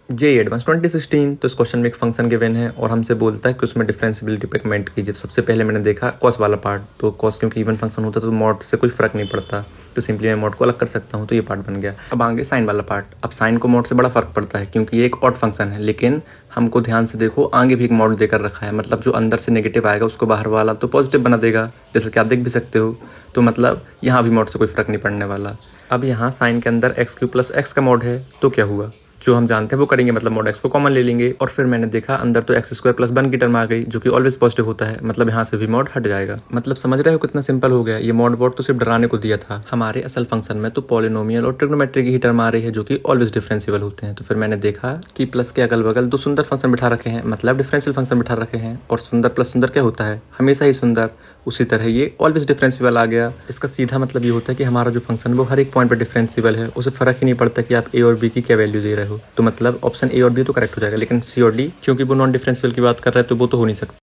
जे advance 2016। तो इस question में एक फंक्शन गिवन है और हमसे बोलता है कि उसमें डिफरेंशिएबिलिटी पे कमेंट कीजिए। तो सबसे पहले मैंने देखा कॉस वाला पार्ट, तो कॉस क्योंकि इवन फंक्शन होता है तो मॉड से कोई फर्क नहीं पड़ता, तो सिंपली मैं मॉड को अलग कर सकता हूँ, तो ये पार्ट बन गया। अब आगे साइन वाला पार्ट। अब साइन को मॉड से बड़ा फर्क पड़ता है क्योंकि ये एक ऑड फंक्शन है, लेकिन हमको ध्यान से देखो आगे भी एक मॉड देकर रखा है, मतलब जो अंदर से नेगेटिव आएगा उसको बाहर वाला तो पॉजिटिव बना देगा, जैसे कि आप देख भी सकते हो। तो मतलब यहाँ भी मॉड से कोई फर्क नहीं पड़ने वाला। अब यहाँ साइन के अंदर x³ + x का मॉड है, तो क्या हुआ, जो हम जानते हैं वो करेंगे, मतलब मॉड x को कॉमन ले लेंगे। और फिर मैंने देखा अंदर तो x² + 1 की टर्म आ गई, जो कि ऑलवेज पॉजिटिव होता है, मतलब यहाँ से भी मॉड हट जाएगा। मतलब समझ रहे हो कितना सिंपल हो गया। ये मॉड वॉड तो सिर्फ डराने को दिया था, हमारे असल फंक्शन में तो पॉलिनोमियल और ट्रिग्नोमेट्री की ही टर्म आ रही है जो कि ऑलवेज डिफरेंशिएबल होते हैं। तो फिर मैंने देखा कि प्लस के अगल बगल दो सुंदर फंक्शन बिठा रखे हैं, मतलब डिफरेंशियल फंक्शन बिठा रखे हैं, और सुंदर प्लस सुंदर क्या होता है, हमेशा ही सुंदर। उसी तरह ये ऑलवेज डिफरेंशिएबल आ गया। इसका सीधा मतलब ये होता है कि हमारा जो फंक्शन वो हर एक पॉइंट पर डिफरेंशिएबल है, उसे फर्क ही नहीं पड़ता कि आप ए और बी की क्या वैल्यू दे रहे हो। तो मतलब ऑप्शन ए और बी तो करेक्ट हो जाएगा, लेकिन सी और डी क्योंकि वो नॉन डिफरेंशिएबल की बात कर रहे हैं तो वो तो हो नहीं सकता।